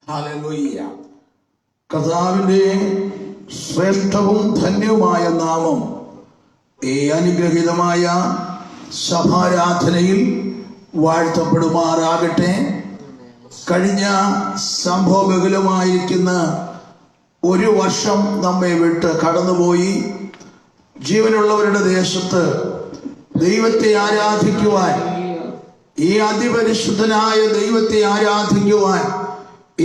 Hallelujah. കർത്താവിന്റെ ശ്രേഷ്ഠവും ധന്യവുമായ നാമം ഈ അനുഗ്രഹീതമായ സഭാരാധനയിൽ വാഴ്ത്തപ്പെടുമാറാകട്ടെ. കഴിഞ്ഞ സംഭവബഹുലമായിരിക്കുന്ന ഒരു വർഷം നമ്മെ വിട്ട് കടന്നുപോയി. ജീവനുള്ളവരുടെ ദേശത്ത് ദൈവത്തെ ആരാധിക്കുവാൻ, ഈ അതിപരിശുദ്ധനായ ദൈവത്തെ ആരാധിക്കുവാൻ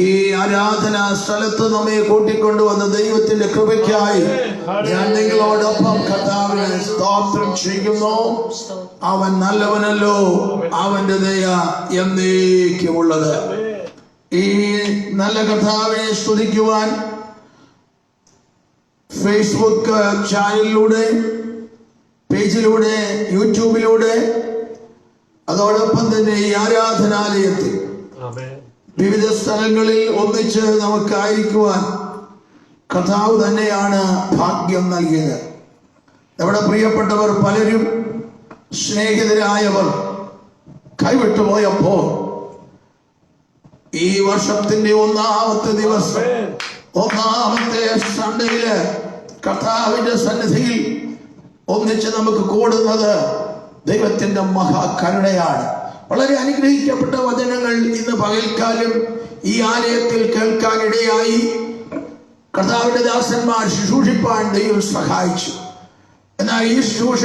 ഈ ആരാധനാ സ്ഥലത്ത് നമ്മെ കൂട്ടിക്കൊണ്ടുവന്ന ദൈവത്തിന്റെ കൃപയ്ക്കായി ഞാൻ നിങ്ങളോടൊപ്പം കർത്താവിനെ സ്തോത്രം ചെയ്യുന്നു. അവൻ നല്ലവനല്ലോ, അവന്റെ ദയ എന്നേക്കുമുള്ളത്. ഈ നല്ല കർത്താവിനെ സ്തുതിക്കുവാൻ ഫേസ്ബുക്ക് ചാനലിലൂടെ, പേജിലൂടെ, യൂട്യൂബിലൂടെ, അതോടൊപ്പം തന്നെ ഈ ആരാധനാലയത്തിൽ വിവിധ സ്ഥലങ്ങളിൽ ഒന്നിച്ച് നമുക്കായിരിക്കുവാൻ കർത്താവ് തന്നെയാണ് ഭാഗ്യം നൽകിയത്. നമ്മുടെ പ്രിയപ്പെട്ടവർ പലരും, സ്നേഹിതരായവർ കൈവിട്ടുപോയപ്പോൾ ഈ വർഷത്തിന്റെ ഒന്നാമത്തെ ദിവസം, ഒന്നാമത്തെ സൺഡേയില് കർത്താവിന്റെ സന്നിധിയിൽ ഒന്നിച്ച് നമുക്ക് കൂടുന്നത് ദൈവത്തിന്റെ മഹാകരുണയാണ്. വളരെ അനുഗ്രഹിക്കപ്പെട്ട വചനങ്ങൾ ഇന്ന് പകൽക്കാലം ഈ ആലയത്തിൽ കേൾക്കാനിടയായി. കർത്താവിന്റെ ദാസന്മാർ ശുശ്രൂഷിപ്പാൻ ദൈവം സഹായിച്ചു. എന്നാൽ ഈ ശുശ്രൂഷ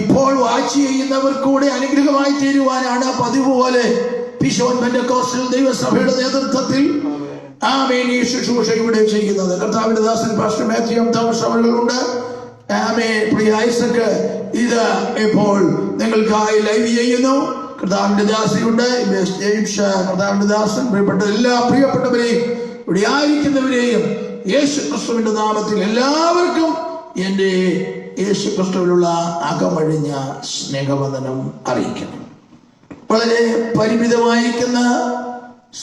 ഇപ്പോൾ വാച്ച് ചെയ്യുന്നവർക്കൂടെ അനുഗ്രഹമായി തീരുവാനാണ് പതിവ് പോലെ പിശോൻ പെന്തക്കോസ്റ്റൽ ദൈവസഭയുടെ നേതൃത്വത്തിൽ ആമേൻ ഈ ശുശ്രൂഷ ഇവിടെ ചെയ്യുന്നത്. കർത്താവിന്റെ ദാസൻ പാസ്റ്റർ മാത്യു എം തോമസ് അവர்களுണ്ട്. ആമേൻ. പ്രിയ ഐസക് ഇത് ഇപ്പോൾ നിങ്ങൾക്കായി ലൈവ് ചെയ്യുന്നു. കർത്താവിന്റെ ദാസനുണ്ട്, കർത്താവിന്റെ ദാസൻ. പ്രിയപ്പെട്ട എല്ലാ പ്രിയപ്പെട്ടവരെയും, ഇവിടെ ആയിരിക്കുന്നവരെയും യേശു ക്രിസ്തുവിന്റെ നാമത്തിൽ എല്ലാവർക്കും എൻ്റെ യേശു ക്രിസ്തുവിലുള്ള അകമഴിഞ്ഞ സ്നേഹവന്ദനം അറിയിക്കണം. വളരെ പരിമിതമായിരിക്കുന്ന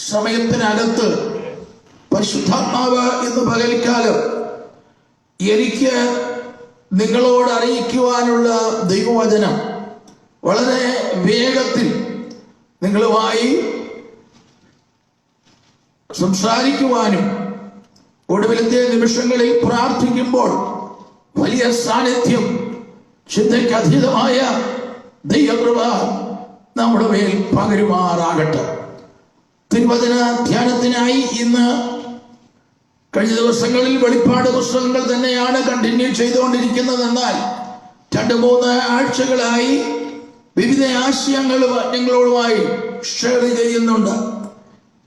സമയത്തിനകത്ത് പരിശുദ്ധാത്മാവ് ഇന്ന് പകൽക്കാലം എനിക്ക് നിങ്ങളോട് അറിയിക്കുവാനുള്ള ദൈവവചനം വളരെ വേഗത്തിൽ നിങ്ങളുമായി സംസാരിക്കുവാനും ഒടുവിലത്തെ നിമിഷങ്ങളിൽ പ്രാർത്ഥിക്കുമ്പോൾ വലിയ സാന്നിധ്യം, ചിന്തയ്ക്കതീതമായ ദൈവകൃപ നമ്മുടെ മേൽ പകരുമാറാകട്ടെ. തിരുവചന ധ്യാനത്തിനായി ഇന്ന് കഴിഞ്ഞ ദിവസങ്ങളിൽ വെളിപ്പാട് പുസ്തകങ്ങൾ തന്നെയാണ് കണ്ടിന്യൂ ചെയ്തുകൊണ്ടിരിക്കുന്നത്. എന്നാൽ 2-3 ആഴ്ചകളായി വിവിധ ആശയങ്ങൾ ഞങ്ങളോടുമായി ഷെയർ ചെയ്യുന്നുണ്ട്.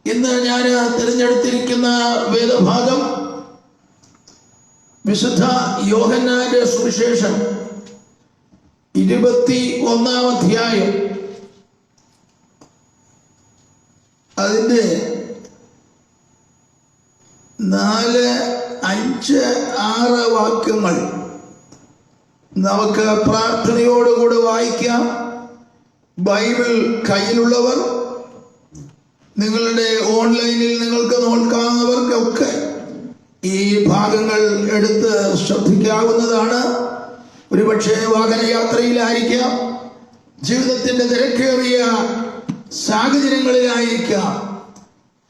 ഇന്ന് ഞാൻ തിരഞ്ഞെടുത്തിരിക്കുന്ന വേദഭാഗം വിശുദ്ധ യോഹന്നാന്റെ സുവിശേഷം 21-ാം അധ്യായം, അതിന്റെ 4, 5, 6 വാക്യങ്ങൾ നമുക്ക് പ്രാർത്ഥനയോടുകൂടെ വായിക്കാം. ബൈബിൾ കയ്യിലുള്ളവർ, നിങ്ങളുടെ ഓൺലൈനിൽ നിങ്ങൾക്ക് നോക്കാവുന്നവർക്കൊക്കെ ഈ ഭാഗങ്ങൾ എടുത്ത് ശ്രദ്ധിക്കാവുന്നതാണ്. ഒരുപക്ഷെ വാഹനയാത്രയിലായിരിക്കാം, ജീവിതത്തിന്റെ തിരക്കേറിയ സാഹചര്യങ്ങളിലായിരിക്കാം.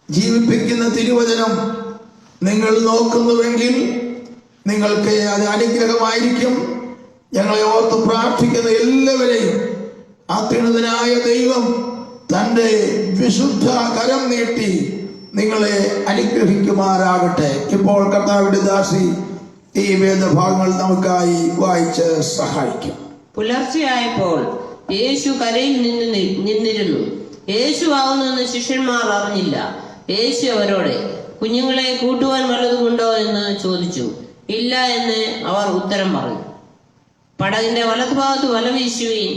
ജീവിപ്പിക്കുന്ന തിരുവചനം നിങ്ങൾ നോക്കുന്നുവെങ്കിൽ നിങ്ങൾക്ക് അത് അനുഗ്രഹമായിരിക്കും. ഞങ്ങളെ ഓർത്ത് പ്രാർത്ഥിക്കുന്ന എല്ലാവരെയും അത്യുന്നതനായ ദൈവം തന്റെ വിശുദ്ധ കരം നീട്ടി നിങ്ങളെ അനുഗ്രഹിക്കുമാറാകട്ടെ. ഇപ്പോൾ കർത്താവിന്റെ ദാസി ഈ വേദഭാഗങ്ങൾ നമുക്കായി വായിച്ച് സഹായിക്കും. പുലർച്ചെയായപ്പോൾ യേശു കരയിൽ നിന്നിരുന്നു. യേശു ആവുന്നെന്ന് ശിഷ്യന്മാർ അറിഞ്ഞില്ല. യേശു അവരോട്, കുഞ്ഞുങ്ങളെ കൂട്ടുവാൻ വല്ലതുമുണ്ടോ എന്ന് ചോദിച്ചു. ഇല്ല എന്ന് അവർ ഉത്തരം പറഞ്ഞു. പടകിന്റെ വലതുഭാഗത്ത് വല വീശുവീൻ,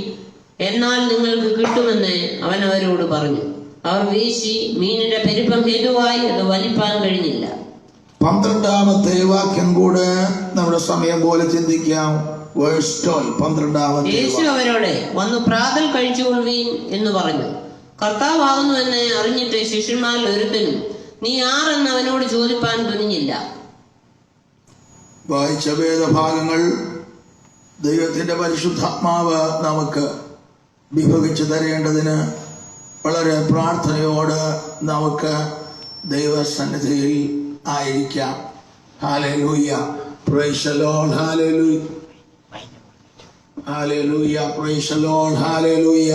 എന്നാൽ നിങ്ങൾക്ക് കിട്ടുമെന്ന് അവൻ അവരോട് പറഞ്ഞു. അവർ വീശി, മീനിന്റെ പെരുപ്പം ഹേതുവായി അത് വലിപ്പാൻ കഴിഞ്ഞില്ല. 12-ാമത്തെ വാക്യം കൂടെ നമ്മുടെ സമയം പോലെ ചിന്തിക്കാം. യേശു അവരോട്, വന്നു പ്രാതൽ കഴിച്ചുകൊള്ളുവീൻ എന്ന് പറഞ്ഞു. കർത്താവാകുന്നു എന്ന് അറിഞ്ഞിട്ട് ശിഷ്യന്മാരിൽ ഒരുത്തനും നീ ആരെന്ന് അവനോട് ചോദിപ്പാൻ തുനിഞ്ഞില്ല. വായിച്ച വേദഭാഗങ്ങൾ ദൈവത്തിന്റെ പരിശുദ്ധാത്മാവ് നമുക്ക് വിഭജിച്ചു തരേണ്ടതിന് വളരെ പ്രാർത്ഥനയോട് നമുക്ക് ദൈവസന്നിധിയിൽ ആയിരിക്കാം. Hallelujah, praise the Lord, hallelujah, hallelujah, praise the Lord, hallelujah.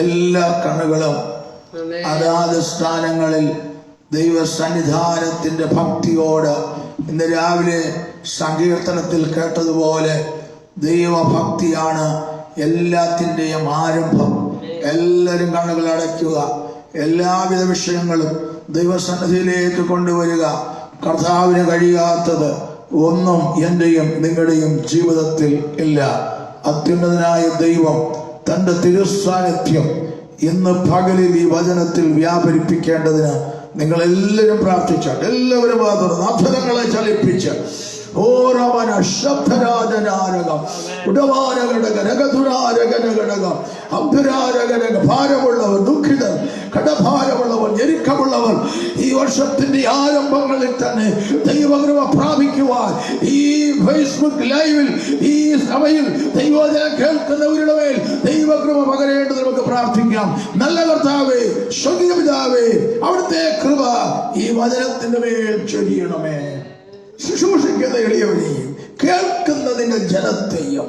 എല്ലാ കണ്ണുകളും അതാത് സ്ഥാനങ്ങളിൽ ദൈവസന്നിധാനത്തിന്റെ ഭക്തിയോട്, ഇന്ന് രാവിലെ സങ്കീർത്തനത്തിൽ കേട്ടതുപോലെ ദൈവഭക്തിയാണ് എല്ലാത്തിൻ്റെയും ആരംഭം. എല്ലാവരും കണ്ണുകൾ അടയ്ക്കുക. എല്ലാവിധ വിഷയങ്ങളും ദൈവസന്നിധിയിലേക്ക് കൊണ്ടുവരിക. കർത്താവിന് കഴിയാത്തത് ഒന്നും എന്റെയും നിങ്ങളുടെയും ജീവിതത്തിൽ ഇല്ല. അത്യുന്നതനായ ദൈവം തന്റെ തിരുസാന്നിധ്യം ഇന്ന് പകലിൽ ഈ വചനത്തിൽ വ്യാപരിപ്പിക്കേണ്ടതിന് നിങ്ങൾ എല്ലാവരും പ്രാർത്ഥിച്ചാൽ, എല്ലാവരും അധരങ്ങളെ ചലിപ്പിച്ച് ഓരവന ശബ്ദരാജനാരകം ഉടവാരകടകരകതുരാരകനകടകം അബ്ദുരാരകരക ഭാരമുള്ളവർ, ദുഃഖിതർ, കടഭാരമുള്ളവർ, ഞെരുക്കമുള്ളവർ ഈ വർഷത്തിന്റെ ആരംഭങ്ങളിൽ തന്നെ ദൈവകൃപ പ്രാപിക്കുവാൻ ഈ ഫേസ്ബുക്ക് ലൈവിൽ ഈ സഭയിൽ ദൈവവചനം കേൾക്കുന്നവരുടെ മേൽ ദൈവകൃപ പകരേണ്ടത് നമുക്ക് പ്രാർത്ഥിക്കാം. നല്ല കർത്താവേ, സ്വർഗ്ഗീയ പിതാവേ, അവിടുത്തെ കൃപ ഈ വചനത്തിന്റെ മേൽ ചൊരിയണമേ. ശുശ്രൂഷിക്കുന്ന എളിയവനെയും കേൾക്കുന്നതിന്റെ ജനത്തെയും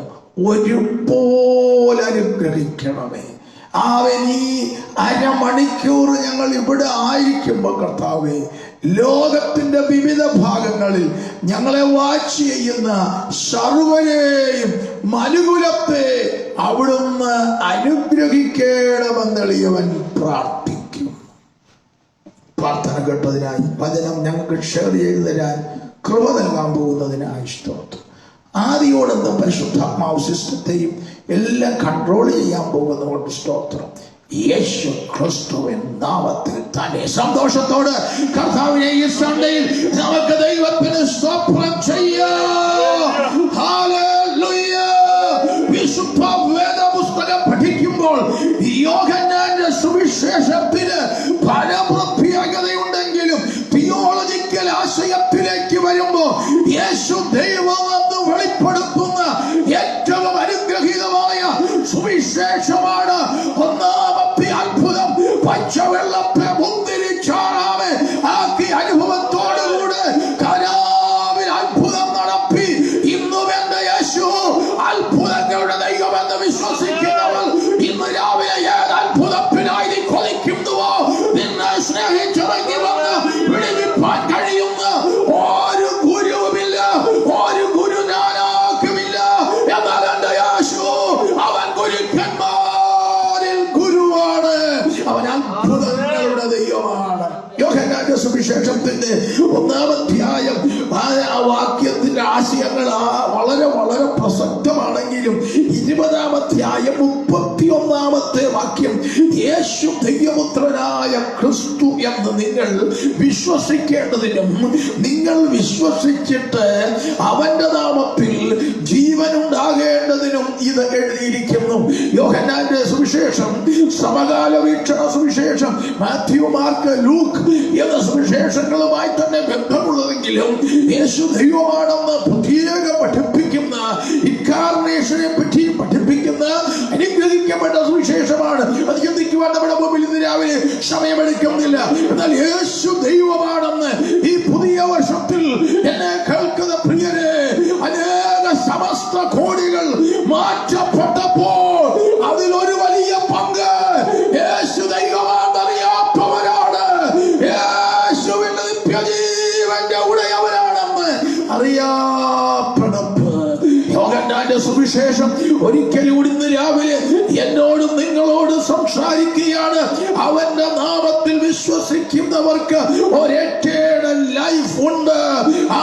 ഒരുപോലെ അനുഗ്രഹിക്കണമേ. അവൻ ഈ അരമണിക്കൂർ ഞങ്ങൾ ഇവിടെ ആയിരിക്കുമ്പോൾ കർത്താവേ, ലോകത്തിന്റെ വിവിധ ഭാഗങ്ങളിൽ ഞങ്ങളെ വാച്ച് ചെയ്യുന്ന സർവരെയും മനുകുലത്തെ അവിടുന്ന് അനുഗ്രഹിക്കണമെന്നെളിയവൻ പ്രാർത്ഥിക്കും. പ്രാർത്ഥന കേട്ടതിനായി, വചനം ഞങ്ങൾക്ക് ഷെയർ ചെയ്തു തരാൻ കൃപ നൽകാൻ പോകുന്നതിനായി സ്തോത്രം. ആദിയോടെന്ന പരിശുദ്ധാത്മാവ് സിസ്റ്റത്തെയും എല്ലാം കൺട്രോൾ ചെയ്യാൻ പോകുന്നതുകൊണ്ട് സ്തോത്രം. യേശു ക്രിസ്തുവിൻ നാമത്തിൽ തന്നെ സന്തോഷത്തോട് കർത്താവിനെ ഈ സൺഡേയിൽ നമുക്ക് ദൈവത്തിന് സ്തോത്രം ചെയ്യാം. ഹല്ലേലൂയ. വിശുദ്ധ വേദപുസ്തകം പഠിക്കുമ്പോൾ യോഹന്നാന്റെ സുവിശേഷത്തിന് പല പ്രത്യേകതയുണ്ടെങ്കിലും തിയോളജിക്കൽ ആശയത്തിലേക്ക് വരുമ്പോൾ യേശു ദൈവമെന്ന് വെളിപ്പെടുത്തുന്ന ഏറ്റവും അനുഗ്രഹീതമായ സുവിശേഷമാണ് ഒന്നാമത്തെ അത്ഭുതം. പച്ചവെള്ളത്തെ മുന്തിരിച്ചാറാമെ ആക്കി അനുഭവത്തോടുകൂടെ കനാവിൽ അത്ഭുതം നടത്തി. ഇന്നും എന്റെ യേശു അത്ഭുതങ്ങളുടെ ദൈവമെന്ന് വിശ്വസിക്കുന്നവർ ഇന്ന് രാവിലെ ഏത് അത്ഭുതത്തിനായി നീ കൊതിക്കുന്നുവോ, നിന്നെ സ്നേഹിച്ചിറങ്ങി വന്ന് വിടുവിപ്പാൻ കഴിയുന്ന ഒരു ഗുരുവുമില്ല, ഒരു ഗുരുനാനാക്കുമില്ല. എന്നാൽ എന്റെ യേശു അവൻ ഗുരുക്കന്മാരിൽ ഗുരുവാണ്, അവൻ അത്ഭുതങ്ങളുടെ ദൈവമാണ്. യോഹന്നാന്റെ സുവിശേഷത്തിന്റെ 1-ാം അധ്യായം ആ വാക്യത്തിന്റെ ആശയങ്ങൾ വളരെ വളരെ പ്രസക്തമാണെങ്കിലും 20-ാം അധ്യായം 31-ാമത്തെ വാക്യം, യേശു ദൈവപുത്രനായ ക്രിസ്തു എന്ന് നിങ്ങൾ വിശ്വസിക്കേണ്ടതിനും നിങ്ങൾ വിശ്വസിച്ചിട്ട് അവന്റെ നാമത്തിൽ ജീവനുണ്ടാകേണ്ടതിനും ഇത് എഴുതിയിരിക്കുന്നു. യോഹന്നാന്റെ സുവിശേഷം, സമകാല വീക്ഷണ സുവിശേഷം, മാത്യു, മാർക്ക്, ലൂക്ക് എന്ന സുവിശേഷങ്ങളുമായി തന്നെ ബന്ധമുള്ളതെങ്കിലും യേശു ദൈവമാണെന്ന് പ്രത്യേകം പഠിപ്പിക്കുന്ന, ഇൻകാർണേഷനെ പറ്റി പഠിപ്പിക്കുന്ന അനുഗ്രഹിക്കപ്പെട്ട സുവിശേഷമാണ്. അത് ചിന്തിക്കുവാൻ നമ്മുടെ മുമ്പിൽ ഇന്ന് രാവിലെ സമയമെടുക്കുന്നില്ല. എന്നാൽ യേശു ദൈവമാണെന്ന് ഈ പുതിയ വർഷത്തിൽ എന്നെ കേൾക്കുന്ന പ്രിയരെ, അനേക സമസ്ത കോടികൾ മാറ്റപ്പെട്ടപ്പോൾ അതിലൊരു വലിയ പങ്ക് യേശു ദൈവമാണെന്നറിയാത്തവരാണ്. യേശുവിന്റെ നിത്യജീവന്റെ ഉടയവരാണെന്ന് അറിയാപ്പെടപ്പ്. യോഹന്നാന്റെ സുവിശേഷം ഒരിക്കലും ഇന്ന് രാവിലെ എന്നോടും നിങ്ങളോടും സംസാരിക്കുകയാണ്. അവന്റെ നാമത്തിൽ വിശ്വസിക്കുന്നവർക്ക് ഒരു എറ്റേണൽ ലൈഫ് ഉണ്ട്.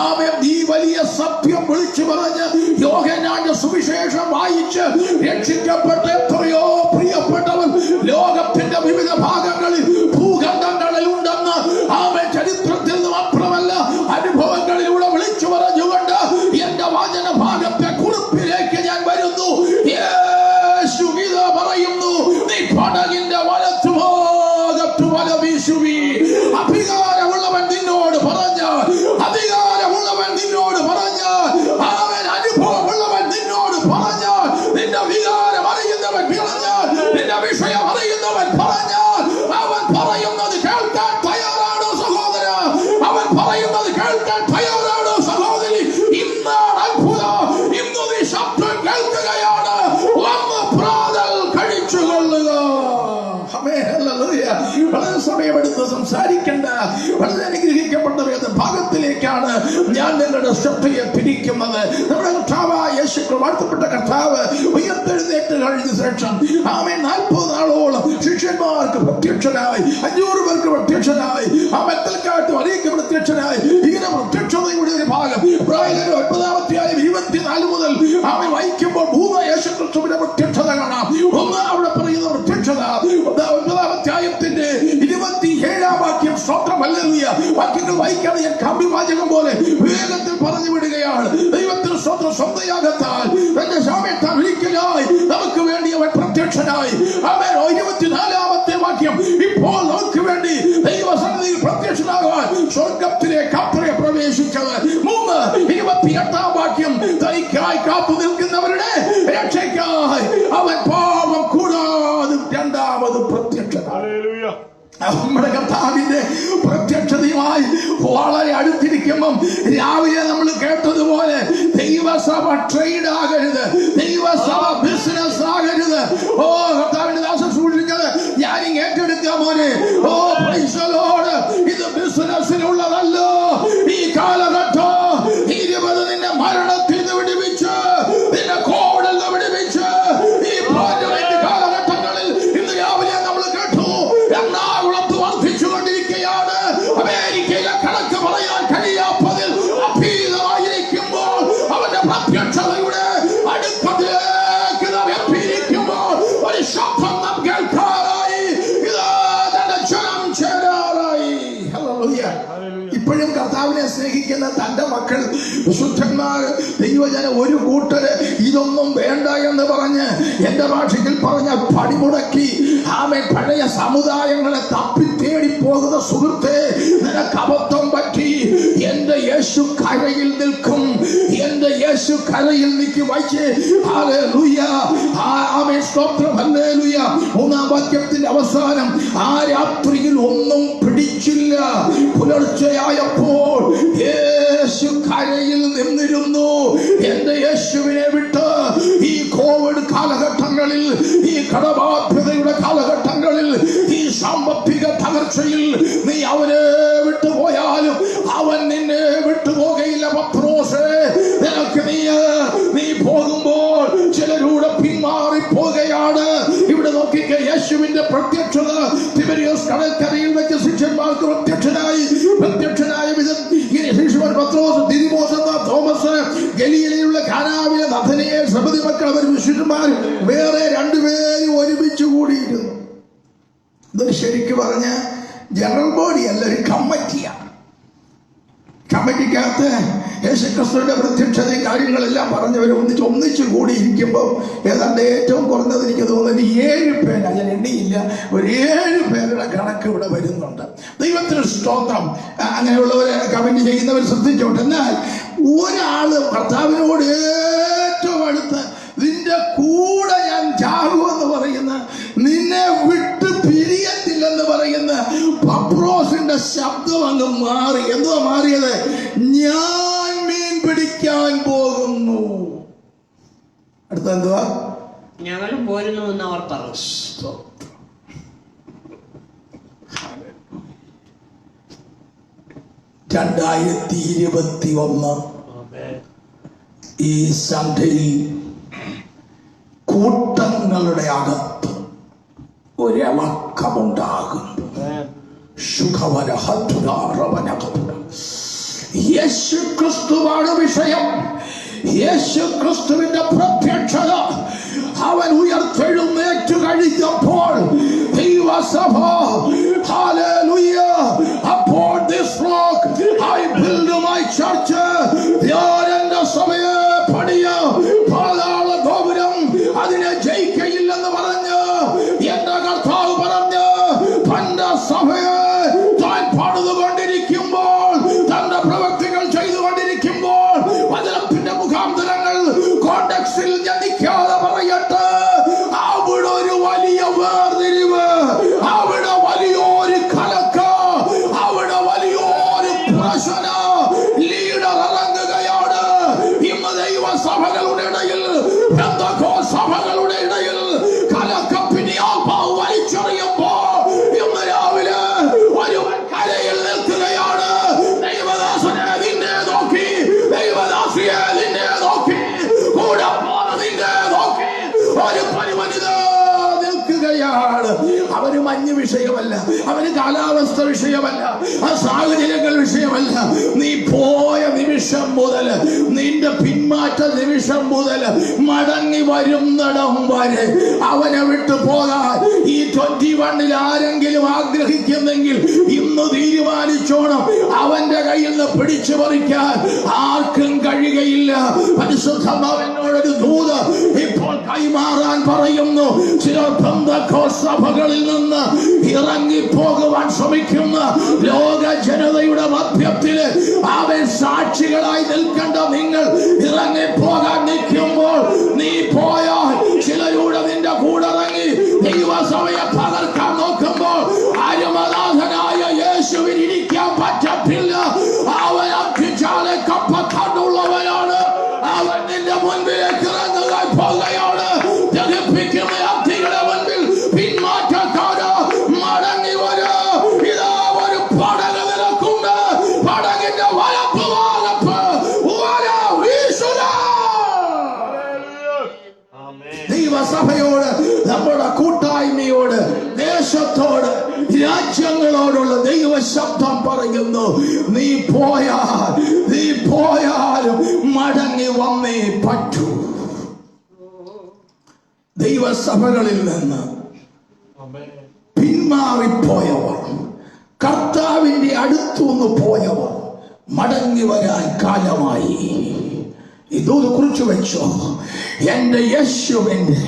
ആമേൻ. ഈ വലിയ സത്യം വിളിച്ചു പറഞ്ഞ് യോഹന്നാന്റെ സുവിശേഷം വായിച്ച് രക്ഷിക്കപ്പെട്ട എത്രയോ പ്രിയപ്പെട്ടവർ ലോകത്തിന്റെ വിവിധ ഭാഗങ്ങളിൽ, ഭൂഖണ്ഡങ്ങളിൽ ഉണ്ടെന്ന് ആമേൻ ചരിത്രത്തിൽ മാത്രമല്ല അനുഭവങ്ങളിലൂടെ വിളിച്ചു പറഞ്ഞുകൊണ്ട് എന്റെ വചന ഭാഗത്തെ കുറിപ്പിലേക്ക് ഞാൻ വരുന്നു. യേശു ഇതാ പറയുന്നു, നീ പടകിന്റെ വലത്തുഭാഗത്തു വല വീശുവി. അധികാരമുള്ളവൻ നിന്നോട് പറഞ്ഞാൽ, അധികാരമുള്ളവൻ നിന്നോട് പറഞ്ഞാൽ, അവൻ അനുഭവമുള്ളവൻ നിന്നോട് പറഞ്ഞാൽ, നിന്റെ വികാരം അറിയുന്നവൻ പറയുന്നത് കേൾക്കാൻ തയ്യാറാണ് സഹോദരി. ഇന്നാണ് അത്ഭുതം. ഇന്ന് നീ ശബ്ദം കേൾക്കുകയാണ്. വന്ന് പ്രാതൽ കഴിച്ചുകൊള്ളുക. വളരെ സമയമെടുത്ത് സംസാരിക്കേണ്ട വളരെ അനുഗ്രഹിക്കപ്പെട്ട ഭാഗത്തിലേക്കാണ് ഞാൻ നിങ്ങളുടെ ശ്രദ്ധയെ തിരിക്കുന്നത്. നമ്മുടെ കർത്താവായ യേശു വാഴ്ത്തപ്പെട്ട കർത്താവ് ഉയർത്തെഴുന്നേറ്റ് കഴിഞ്ഞ ശേഷം 40 നാളോളം ശിഷ്യന്മാർക്ക് പ്രത്യക്ഷനായി, 500 പേർക്ക് പ്രത്യക്ഷനായി, മെത്തൽക്കാട്ടും അനേക പ്രത്യക്ഷനായി. ഇങ്ങനെ പ്രത്യക്ഷതയുടെ ഒരു ഭാഗം 9-24 മുതൽ വായിക്കുമ്പോൾ 3 യേശുക്രിസ്തുവിന്റെ പ്രത്യക്ഷത കാണാം. ഒന്ന് അവിടെ പറയുന്ന പ്രത്യക്ഷത 9-ാമധ്യായത്തിന്റെ 27-ാം വാക്യം. സ്തോത്രം, ഹല്ലേലൂയ. വാക്യങ്ങൾ വായിക്കാതെ ഞാൻ കാവ്യവാചകം പോലെ വേഗത്തിൽ പറഞ്ഞു വിടുകയാണ്. ദൈവത്തിന് സ്തോത്രം. സ്വന്തയാഗത്താൽ തന്റെ സാമീപ്യത്താൽ ഒരിക്കലായി നമുക്ക് വേണ്ടി അവൻ പ്രത്യക്ഷനായി. 24-ാമത്തെ വാക്യം. ഇപ്പോൾ നമുക്ക് വേണ്ടി ദൈവസന്നിധിയിൽ പ്രത്യക്ഷനാകാൻ സ്വർഗത്തിലേക്ക് അത്രേ പ്രവേശിച്ചത്. 3-28-ാം വാക്യം. തനിക്കായി കാത്തു നിൽക്കുന്നവരുടെ രക്ഷയ്ക്കായി അവൻ പാപം കൂടാതെ രണ്ടാമത് പ്രത്യക്ഷനായി. നമ്മുടെ കർത്താവിന്റെ പ്രത്യക്ഷതയുമായി വളരെ അടുത്തിരിക്കുമ്പം രാവിലെ നമ്മൾ കേട്ടതുപോലെ ദൈവസഭ ട്രേഡ് ആകരുത്, ദൈവസഭ ബിസിനസ് ആകരുത്. ഓ കർത്താവിന്റെ ദാസൻ സൂക്ഷിച്ചത് ഞാൻ ഏറ്റെടുക്കാൻ മോനെ. ഓ പ്രൈസ് ദി ലോർഡ്. ഇത് ബിസിനസ്സിനുള്ളതല്ല. ഈ കാലഘട്ടം 20 നിന്നെ മരണത്തിൽ നിന്ന് വിടുവിച്ച്, നിന്നെ കോവിഡിൽ നിന്ന് വിടുവിച്ച്, ഈ പാൻഡമിക് കാലഘട്ടങ്ങളിൽ ഇന്ന് രാവിലെ നമ്മൾ കേട്ടു എറണാകുളത്ത് വർദ്ധിച്ചുകൊണ്ടിരിക്കുകയാണ്. അമേരിക്കയിലെ കണക്ക് പറയാൻ കഴിയാത്തതിൽ അഭീതമായിരിക്കുമ്പോൾ അവന്റെ പ്രത്യക്ഷതയുടെ അടുപ്പത്തിലേക്ക് നാം എത്തിയിരിക്കുമ്പോൾ ഒരു ശബ്ദം നാം കേൾക്കാറായി. ഇതാ തന്റെ ജനം ചേരാറായി. ഹല്ലേലൂയ. ഇപ്പോഴും കർത്താവിനെ സ്നേഹിക്കുന്ന തന്റെ മക്കൾ, വിശുദ്ധന്മാർ, ദൈവജനം ഒരു കൂട്ടര് ഇതൊന്നും വേണ്ട എന്ന് പറഞ്ഞ്, എന്റെ ഭാഷയിൽ പറഞ്ഞ പടിമുടക്കി പഴയ സമുദായങ്ങളെ തപ്പി തേടി പോകുന്ന സുഹൃത്തെ, നിനക്ക് അബദ്ധം പറ്റി. എന്റെ യേശു കരയിൽ നിൽക്കും. എന്റെ യേശു കരയിൽ നിൽക്കും. വായിച്ചേ. ഹല്ലേലൂയ. ആമേൻ. സ്തോത്രം. ഹല്ലേലൂയ. 3-ാം വാക്യത്തിന്റെ അവസാനം. ആ രാത്രിയിൽ ഒന്നും പിടിച്ചില്ല. പുലർച്ചയായപ്പോൾ യേശു കരയിൽ നിന്നിരുന്നു. എന്റെ യേശുവിനെ വിട്ട് ഈ കോവിഡ് കാലഘട്ടങ്ങളിൽ, ഈ കടബാധ്യതയുടെ കാലഘട്ടങ്ങളിൽ, ഈ സാമ്പത്തിക തകർച്ചയിൽ നീ അവനെ വിട്ടുപോയാലും അവൻ നിന്നെ വിട്ടുപോകയില്ല. പത്രോസേ, നിനക്ക് നീ പോകുമ്പോൾ ചിലരൂടെ പിന്മാറി പോകുകയാണ്. ഇവിടെ നോക്കിക്കേ. യേശുവിന്റെ പ്രത്യക്ഷത തിബരിയോസ് കടൽക്കരയിൽ വെച്ച് ശിഷ്യന്മാർക്ക് പ്രത്യക്ഷനായ വിധം ശിഷ്യന്മാർ പത്രോസ്, ദിദിമോസ് എന്ന തോമസ്, ഗലീലയിലുള്ള കാനാവിലെ നഥനയേൽ, സബദി മക്കൾ, അവർ ശിഷ്യന്മാർ വേറെ 2 പേരും ഒരുമിച്ച് കൂടിയിരുന്നു. ഇതൊരു ശരിക്ക് പറഞ്ഞ ജനറൽ ബോഡി അല്ല, ഒരു കമ്മിറ്റിയാണ്. കമ്മിറ്റിക്കകത്ത് യേശുക്രിസ്തുവിന്റെ പ്രത്യക്ഷതയും കാര്യങ്ങളെല്ലാം പറഞ്ഞവർ ഒന്നിച്ചു കൂടിയിരിക്കുമ്പോൾ ഏതാണ്ട് ഏറ്റവും കുറഞ്ഞത് എനിക്ക് തോന്നുന്നത് 7 പേര്, ഞാൻ എണ്ണിയില്ല, ഒരു 7 പേരുടെ കണക്ക് ഇവിടെ വരുന്നുണ്ട്. ദൈവത്തിന് സ്തോത്രം. അങ്ങനെയുള്ളവരെ കമന്റ് ചെയ്യുന്നവർ ശ്രദ്ധിച്ചോട്ടെ. എന്നാൽ ഒരാള് കർത്താവിനോട് ഏറ്റവും അടുത്ത് നിന്റെ കൂടെ ഞാൻ ചാകുമെന്ന് പറയുന്ന, നിന്നെ വിട്ട് പിരിയത്തില്ലെന്ന് പറയുന്ന പത്രോസിന്റെ ശബ്ദം അങ്ങ് മാറി. എന്തോ മാറിയത്? ഞാൻ മീൻ പിടിക്കാൻ പോകുന്നു. അടുത്ത എന്തുവാ? ഞങ്ങൾ പോരുന്നു എന്ന് അവർ പറഞ്ഞു. 2021 ഈ സന്ധ്യയിൽ കൂട്ടങ്ങളുടെ അകത്ത് ഒരിളക്കമുണ്ടാകും. യേശു ക്രിസ്തുവാണ് വിഷയം. യേശു ക്രിസ്തുവിന്റെ പ്രത്യക്ഷത അവൻ ഉയർത്തെഴുന്നേറ്റ് കഴിഞ്ഞപ്പോൾ ദൈവസഭ, hallelujah, upon this rock I build my church. ഞാൻ എന്റെ സഭയെ പണിയ, പാതാള ഗോപുരം അതിനെ ജയിക്കയില്ലെന്ന് പറഞ്ഞ് എന്റെ കർത്താവ് പറഞ്ഞ് തന്റെ സഭയെ താൻ പണിതുകൊണ്ടിരിക്കുമ്പോൾ, തന്റെ പ്രവൃത്തികൾ ചെയ്തുകൊണ്ടിരിക്കുമ്പോൾ, വചനത്തിന്റെ മുഖാന്തരങ്ങൾ കോണ്ടെക്സ്റ്റിൽ ജനിക്കാതെ പറയട്ടെ, അവിടെ ഒരു വലിയ വേർതിരിവ്, അവിടെ വലിയൊരു കലക്ക, അവിടെ ലീഡർ ഇറങ്ങുകയാണ്. ഇന്ന് ദൈവസഭകളുടെ ഇടയിൽ, സഭകളുടെ ഇടയിൽ കലക്കപ്പിനെ ആത്മാവ് വലിച്ചെറിയുമ്പോൾ ഇന്ന് രാവിലെ ഒരുവൻ കരയിൽ നിൽക്കുകയാണ്. ദൈവദാസനെ നിന്നെ നോക്കി, ദൈവദാസിയെ നിന്നെ നോക്കി, കൂടെ നിന്നെ നോക്കി ഒരു പരിമനിത നിൽക്കുകയാണ്. അവന് മഞ്ഞ് വിഷയമല്ല, അവന് കാലാവസ്ഥ വിഷയമല്ല, ആ സാഹചര്യങ്ങൾ വിഷയമല്ല. നീ പോയ നിമിഷം മുതൽ, നിന്റെ പിന്മാറ്റ നിമിഷം മുതൽ മടങ്ങി വരുന്നിടം വരെ അവനെ വിട്ടു പോകാൻ ഈ 21 ആരെങ്കിലും ആഗ്രഹിക്കുന്നെങ്കിൽ ഇന്ന് തീരുമാനിച്ചോണം. അവന്റെ കയ്യിൽ നിന്ന് പിടിച്ചു പറിക്കാൻ ആർക്കും കഴിയുകയില്ല. പരിശുദ്ധാത്മാവിനോടൊരു ദൂത് ഇപ്പോൾ കൈമാറാൻ പറയുന്നു. ചിലർ പെന്തക്കോസ്ത് സഭകളിൽ നിന്ന് ഇറങ്ങിപ്പോകുവാൻ ശ്രമിക്കുന്ന ലോക ജനതയുടെ മധ്യത്തില് അവൻ സാക്ഷികളായി നിൽക്കേണ്ട നിങ്ങൾ ഇറങ്ങിപ്പോകാൻ നിൽക്കുമ്പോൾ, നീ പോയാൽ ചിലരുടെ നിന്റെ കൂടെ ഇറങ്ങി ദൈവസഭയെ പകർക്കാൻ നോക്കുമ്പോൾ അരുമനാഥനായ യേശുവിന് ഇരിക്കാൻ പറ്റത്തില്ല. അവൻ അഭിചാലെ കപ്പത്താണ്ടുള്ളവനാണ്. അവൻ നിന്റെ മുൻപിലേക്ക് ഇറങ്ങുവാൻ പോകുകയാണ്. ജനിപ്പിക്കുന്ന അഗ്നികളുടെ മുൻപിൽ പിന്മാറ്റക്കാര് മടങ്ങി വരാ. ഇതാ ഒരു പടക നിലക്കുണ്ട്. പടകിന്റെ വലപ്പ് ഭാഗത്ത് വല വീശുക. ദൈവസഭയോട്, നമ്മുടെ കൂട്ടായ്മയോട്, ദേശത്തോട്, രാജ്യങ്ങളോടുള്ള ദൈവ ശബ്ദം പറയുന്നു. നീ പോയാലും മടങ്ങി വന്നേ പറ്റൂ. ദൈവസഭകളിൽ നിന്ന് പിന്മാറിപ്പോയവർ, കർത്താവിന്റെ അടുത്തുനിന്ന് പോയവർ മടങ്ങി വരാൻ കാലമായി. ഇതൊന്ന് കുറിച്ചു വെച്ചോ. എന്റെ യേശുവിന്റെ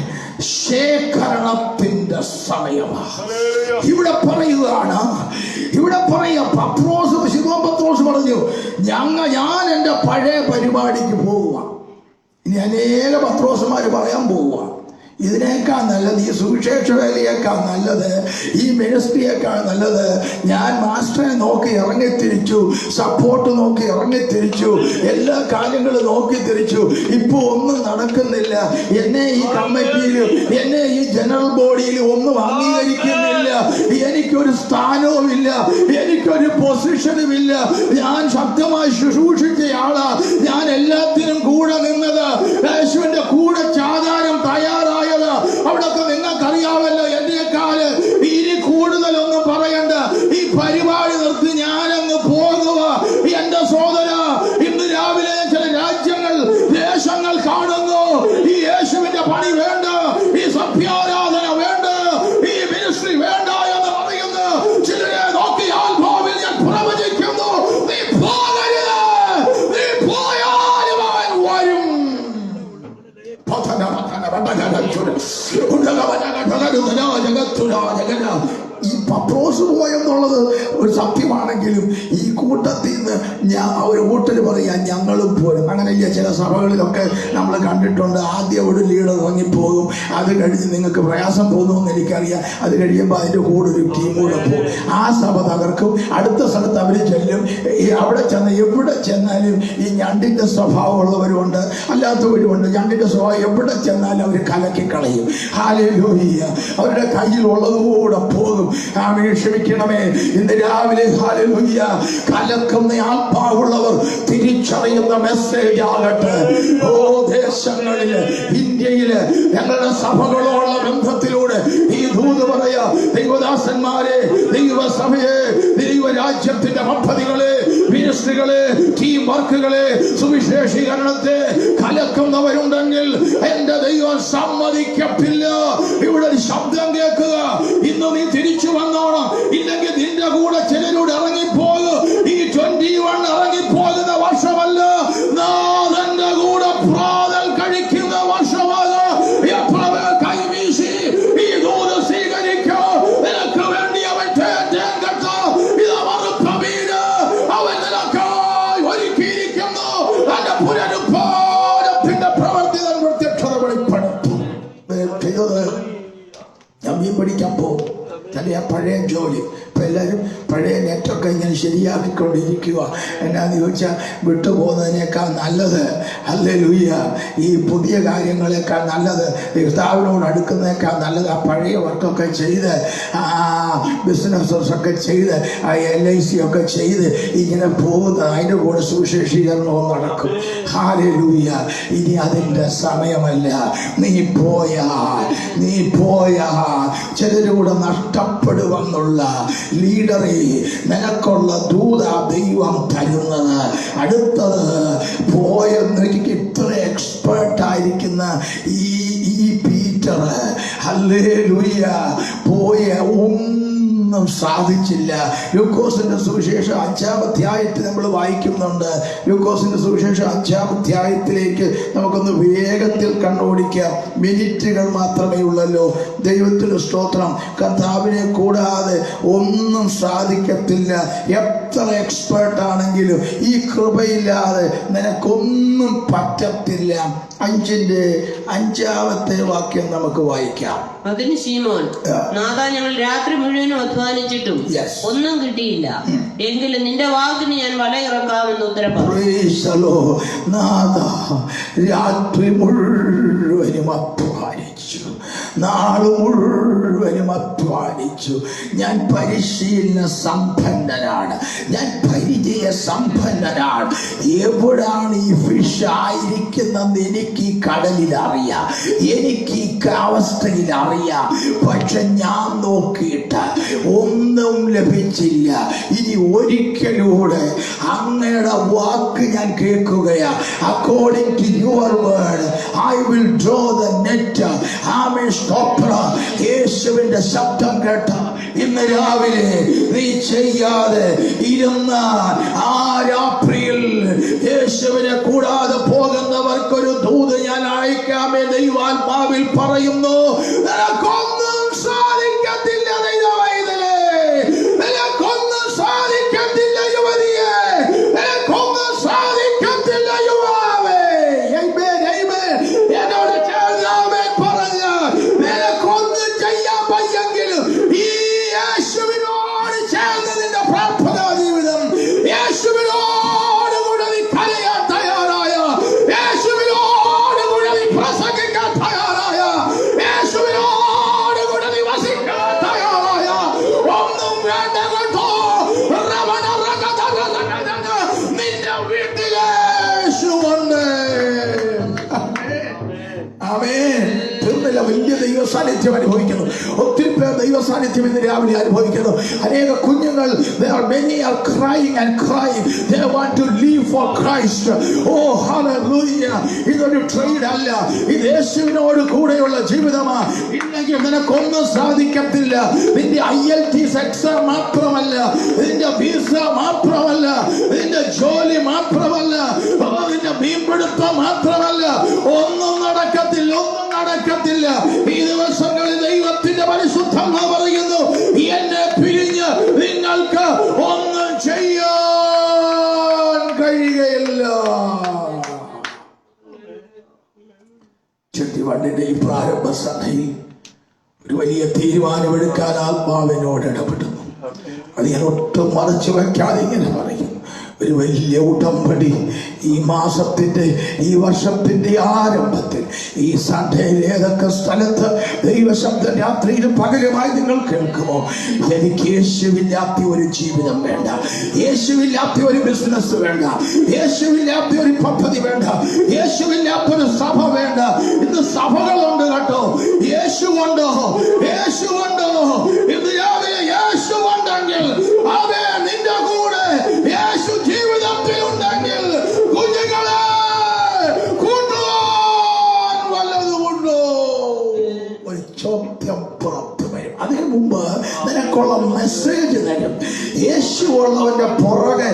ശേഖരണത്തിന്റെ സമയമാണ്. ഇവിടെ പറയുകയാണ്, ഇവിടെ പത്രോസ് പറഞ്ഞു, ഞാൻ എന്റെ പഴയ പരിപാടിക്ക് പോവുക. ഇനി അനേക പത്രോസുമാര് പറയാൻ പോവുക, ഇതിനേക്കാൾ നല്ലത്, ഈ സുവിശേഷ വേലയേക്കാൾ നല്ലത്, ഈ മിനിസ്ട്രിയേക്കാൾ നല്ലത്, ഞാൻ മാസ്റ്ററെ നോക്കി ഇറങ്ങിത്തിരിച്ചു, സപ്പോർട്ട് നോക്കി ഇറങ്ങിത്തിരിച്ചു, എല്ലാ കാര്യങ്ങളും നോക്കി തിരിച്ചു, ഇപ്പൊ ഒന്നും നടക്കുന്നില്ല, എന്നെ ഈ കമ്മിറ്റിയിലും എന്നെ ഈ ജനറൽ ബോഡിയിലും ഒന്നും അംഗീകരിക്കുന്നില്ല, എനിക്കൊരു സ്ഥാനവുമില്ല, എനിക്കൊരു പൊസിഷനുമില്ല, ഞാൻ ശക്തമായി ശുശ്രൂഷിച്ചയാളാ, ഞാൻ എല്ലാത്തിനും കൂടെ നിന്നത്, യേശുവിന്റെ കൂടെ ചാതാരം തയ്യാറായത്. അവിടൊക്കെ നിങ്ങൾക്കറിയാമല്ലോ. എന്നേക്കാള് ഇനി കൂടുതലൊന്നും പറയണ്ട, ഈ പരിപാടി നിർത്തി ഞാനങ്ങ് പോകുക. എന്റെ സഹോദര, ഇന്ന് രാവിലെ ചില രാജ്യങ്ങൾ, ദേശങ്ങൾ കാണുന്നു, ഈ യേശുവിന്റെ പണി വേണ്ട, ഈ സഭ്യാരാധന വേണ്ട, ഈ മിനിസ്ട്രി വേണ്ട എന്ന് പറയുന്നു. ചിലരെ നോക്കി ആത്മാവിൽ ഞാൻ പ്രവചിക്കുന്നു, നീ പോകരുത്, നീ പോയാലും അവൻ വരും. ഈ പത്രോസ് പോയെന്നുള്ളത് ഒരു സത്യമാണെങ്കിലും ഈ കൂട്ടത്തിൽ നിന്ന് ഒരു കൂട്ടർ പറയാൻ ഞങ്ങളും പോരും. അങ്ങനെയല്ല ചില സഭകളിലൊക്കെ നമ്മൾ കണ്ടിട്ടുണ്ട്. ആദ്യം ഒരു ലീഡർ ഇറങ്ങിപ്പോകും, അത് കഴിഞ്ഞ് നിങ്ങൾക്ക് പ്രയാസം തോന്നുമെന്ന് എനിക്കറിയാം, അത് കഴിയുമ്പോൾ അതിൻ്റെ കൂടെ ഒരു ടീം കൂടെ പോകും, ആ സഭ തകർക്കും, അടുത്ത സ്ഥലത്ത് അവർ ചെല്ലും. അവിടെ ചെന്ന് എവിടെ ചെന്നാലും ഈ ഞണ്ടിൻ്റെ സ്വഭാവമുള്ളവരുമുണ്ട്, അല്ലാത്തവരുമുണ്ട്. ഞണ്ടിൻ്റെ സ്വഭാവം എവിടെ ചെന്നാലും അവർ കലക്കിക്കളയും. ഹല്ലേലൂയ, അവരുടെ കയ്യിലുള്ളതുകൂടെ പോകും. ആമേൻ, ക്ഷമിക്കണമേ. ഇന്ന് രാവിലെ ഹല്ലേലൂയ, കലക്കുന്ന ആത്മാവുള്ളവർ തിരിച്ചറിയുന്ന മെസ്സേജ് ആകട്ടെ. ഓ ദേശങ്ങളില്, ഇന്ത്യയില്, ഞങ്ങളുടെ സഭകളോടുള്ള ബന്ധത്തിലൂടെ ഈ ദൂത് പറയാ. ദൈവദാസന്മാരെ, ദൈവസഭയെ, ദൈവരാജ്യത്തിന്റെ പദ്ധതികളെ, മിനിസ്ട്രികളെ, ടീം വർക്കുകളെ, സുവിശേഷീകരണത്തെ കലക്കുന്നവരുണ്ടെങ്കിൽ എന്റെ ദൈവം സമ്മതിക്കത്തില്ല. ഇവിടെ ഒരു ശബ്ദം കേൾക്കുക, ഇന്ന് നീ തിരിച്ചു വന്നോണം, ഇല്ലെങ്കിൽ നിന്റെ കൂടെ ചിലരോട് ഇറങ്ങിപ്പോകും. ഈ 21 ഇറങ്ങിപ്പോകുന്ന വർഷമല്ല, നാഥന്റെ കൂടെ പ്രാതൽ കഴിക്കുന്ന വർഷമാണ്. കൈവീശി ഈ ദൂത് സ്വീകരിക്കോ. നിനക്ക് വേണ്ടി അവൻ അവൻ നിനക്കായി ഒരുക്കിയിരിക്കുന്നു. അവന്റെ പുനരുദ്ധാനത്തിന്റെ പ്രവർത്തികൾ പ്രത്യക്ഷത വെളിപ്പെടുത്തും. ഞാൻ മീൻ പിടിക്കാൻ പോകും, തന്റെ ആ പഴയ ജോലി. ഇപ്പൊ എല്ലാവരും പഴയ നെറ്റൊക്കെ ഇങ്ങനെ ശരിയാക്കിക്കൊണ്ടിരിക്കും. ചോദിക്കുക. എന്നാന്ന് ചോദിച്ചാൽ വിട്ടുപോകുന്നതിനേക്കാൾ നല്ലത്, ഹല്ലേലൂയ, ഈ പുതിയ കാര്യങ്ങളെക്കാൾ നല്ലത്, കർത്താവിനോട് അടുക്കുന്നതിനേക്കാൾ നല്ലത് ആ പഴയ വർക്കൊക്കെ ചെയ്ത്, ബിസിനസ്സൊക്കെ ചെയ്ത്, LIC ഒക്കെ ചെയ്ത് ഇങ്ങനെ പോകുന്ന അതിൻ്റെ കൂടെ സുവിശേഷീകരണവും നടക്കും. ഹല്ലേലൂയ. ഇനി അതിൻ്റെ സമയമല്ല. നീ പോയാൽ ചിലരൂടെ നഷ്ടപ്പെടുവെന്നുള്ള ലീഡറെ നിനക്കുള്ള ദൂത ദൈവം തരുന്നത്. അടുത്തത് പോയെന്ന് ഇത്ര എക്സ്പേർട്ടായിരിക്കുന്ന ഈ പീറ്റർ, ഹല്ലേലൂയ, പോയ ഒന്നും സാധിച്ചില്ല. ലൂക്കോസിന്റെ സുവിശേഷം 5-ാം അധ്യായത്തിൽ നമ്മൾ വായിക്കുന്നുണ്ട്. ലൂക്കോസിന്റെ സുവിശേഷം 5-ാം അധ്യായത്തിലേക്ക് നമുക്കൊന്ന് വേഗത്തിൽ കണ്ണോടിക്കാം. മിനിറ്റുകൾ മാത്രമേ ഉള്ളല്ലോ. ദൈവത്തിന് സ്തോത്രം. കർത്താവിനെ കൂടാതെ ഒന്നും സാധിക്കത്തില്ല. എത്ര എക്സ്പേർട്ട് ആണെങ്കിലും ഈ കൃപയില്ലാതെ നിനക്കൊന്നും പറ്റത്തില്ല. 5-ാമത്തെ വാക്യം നമുക്ക് വായിക്കാം. അതിന് ശീമോൻ, നാഥാ, ഞങ്ങൾ രാത്രി മുഴുവനും അധ്വാനിച്ചിട്ടും ഒന്നും കിട്ടിയില്ല. എങ്കിലും നിന്റെ വാക്കിന് ഞാൻ വല ഇറക്കാമെന്ന് ഉത്തരം പറഞ്ഞു. നാഥാ, രാത്രി മുഴുവനും അധ്വാനിച്ചു, നാള് മുഴുവനും അധ്വാനിച്ചു. ഞാൻ പരിശീലന സമ്പന്നനാണ്, ഞാൻ പരിചയ സമ്പന്നനാണ്. എവിടാണ് ഈ ഫിഷ് ആയിരിക്കുന്നെന്ന് എനിക്ക് ഈ കടലിൽ അറിയാം, എനിക്ക് ഈ അവസ്ഥയിൽ അറിയാം. പക്ഷെ ഞാൻ നോക്കിയിട്ട് ഒന്നും ലഭിച്ചില്ല. ഇനി ഒരിക്കലൂടെ അങ്ങയുടെ വാക്ക് ഞാൻ കേൾക്കുകയാ. According to your word I will draw the net. ആമേൻ, സ്തോത്രം. യേശുവിന്റെ ശബ്ദം കേട്ട ഇന്ന് രാവിലെ നീ ചെയ്യാതെ ഇരുന്നാൽ ആ രാത്രിയിൽ യേശുവിനെ കൂടാതെ പോകുന്നവർക്കൊരു ദൂത് ഞാൻ അയക്കാമേ ദൈവാത്മാവിൽ പറയുന്നു. നിനക്കൊന്നും സാധിക്കത്തില്ല ദൈവവൈതലേ, നിനക്കൊന്നും സാധിക്കത്തില്ല യുവതിയെ, നിനക്കൊന്നും സാധിക്കത്തില്ല യുവാവേ. എന്നോട് ചേർന്നാമേ പറഞ്ഞ നിനക്കൊന്നും ചെയ്യാൻ പയ്യെങ്കിലും ഈ യേശുവിനോട് ചേർന്ന് നിന്റെ പ്രാർത്ഥനാ ജീവിതം, യേശുവിനോട് കൂടെ നീ കരയാൻ തയ്യാറായ, യേശുവിനോട് കൂടെ നീ പ്രസംഗിക്കാൻ തയ്യാറായ, യേശുവിനോട് കൂടെ നീ വസിക്കാൻ തയ്യാറായ, ഒന്നും വേണ്ട കേട്ടോ. നിന്റെ വീട്ടിൽ യേശുവുണ്ട്. ആമേൻ. തീർന്നില്ല. വലിയ ദൈവ സാന്നിധ്യം അനുഭവിക്കുന്നു. ഒത്തിരി പേർ ദൈവ സാന്നിധ്യം ഇന്ന് രാവിലെ അനുഭവിക്കുന്നു. അനേക കുഞ്ഞുങ്ങൾ many are crying and crying. They want to live for Christ. Oh hallelujah. ഇതൊരു ട്രേഡ് അല്ല, ഇത് യേശുവിനോട് കൂടെയുള്ള ജീവിതമാ. ഇല്ലെങ്കിൽ നിനക്കൊന്നും സാധിക്കത്തില്ല. നിന്റെ IELTS എക്സാം മാത്രമല്ല, നിന്റെ വിസ മാത്രമല്ല, നിന്റെ ജോലി മാത്രമല്ല, നിന്റെ മീൻപിടുത്തം മാത്രമല്ല, ഒന്നും നടക്കത്തില്ല, ഒന്നും നടക്കത്തില്ല. ഈ ദിവസങ്ങളിൽ ദൈവത്തിന്റെ പരിശുദ്ധാത്മാവ് പറയുന്നു, എന്നെ പിരിഞ്ഞ് നിങ്ങൾക്ക് ഒന്നും ചെയ്യാൻ കഴിയുകയില്ല. ചെട്ടിവണ്ടിന്റെ ഈ പ്രാരംഭ സഭയിൽ ഒരു വലിയ തീരുമാനമെടുക്കാൻ ആത്മാവിനോട് ഇടപെടുന്നു. അത് ഞാൻ ഒട്ടും മറച്ചു വയ്ക്കാതെ ഇങ്ങനെ പറയും. ഒരു വലിയ ഉടമ്പടി ഈ മാസത്തിന്റെ, ഈ വർഷത്തിന്റെ ആരംഭത്തിൽ ഈ സൺഡേയിൽ ഏതൊക്കെ സ്ഥലത്ത് ദൈവശബ്ദം രാത്രിയിലും പകലുമായി നിങ്ങൾ കേൾക്കുമോ? എനിക്ക് യേശുവില്ലാത്ത ഒരു ജീവിതം വേണ്ട, യേശുവില്ലാത്ത ഒരു ബിസിനസ് വേണ്ട, യേശുവില്ലാത്ത ഒരു പദ്ധതി വേണ്ട, യേശുവില്ലാത്ത ഒരു സഭ വേണ്ട. ഇന്ന് സഭകളുണ്ട് കേട്ടോ, യേശുവുണ്ടോ, യേശുവുണ്ടോ? ഇന്ന് രാവിലെ യേശുവുണ്ടെങ്കിൽ അവൻ നിന്റെ കൂടെ, യേശു ജീവിതത്തിൽ ഉണ്ടെങ്കിൽ കുഞ്ഞുങ്ങളെ കൂട്ടുവാൻ വല്ലതുമുണ്ടോ? ഒരു ചോദ്യം പുറത്തു വരും. അതിനു മുമ്പ് നിനക്കുള്ള മെസ്സേജ് തരും. യേശു ഉള്ളവന്റെ പുറകെ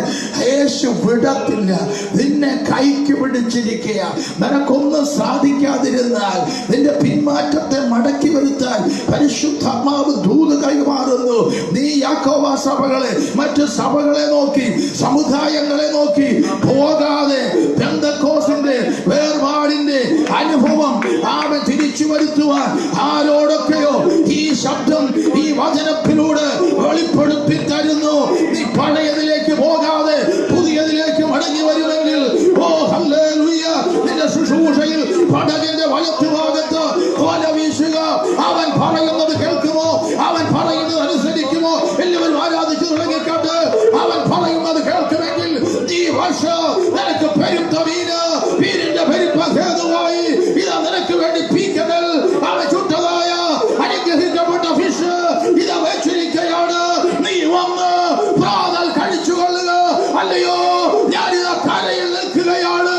യേശു വിടത്തില്ല. നിന്നെ കൈക്ക് പിടിച്ചിരിക്കുക. നിനക്കൊന്നും സാധിക്കാതിരുന്നാൽ, നിന്റെ പിന്മാറ്റത്തെ മടക്കി വരുത്താൻ പരിശുദ്ധാത്മാവ് ദൂത് കൈമാറുന്നു. നീ യാക്കോബ സഭകളെ, മറ്റ് സഭകളെ നോക്കി, സമുദായങ്ങളെ നോക്കി പോകാതെ പെന്തക്കോസ്തിന്റെ വേർപാടിന്റെ അനുഭവം അവൻ തിരിച്ചു വരുത്തുവാൻ ആരോടൊക്കെയോ ഈ ശബ്ദം, ഈ വചനത്തിലൂടെ വെളിപ്പെടുത്തി തരുന്നു. നീ പഴയതിലേക്ക് പോകാതെ അല്ലയോ, ഞാനിത് കരയിൽ നിൽക്കുകയാണ്,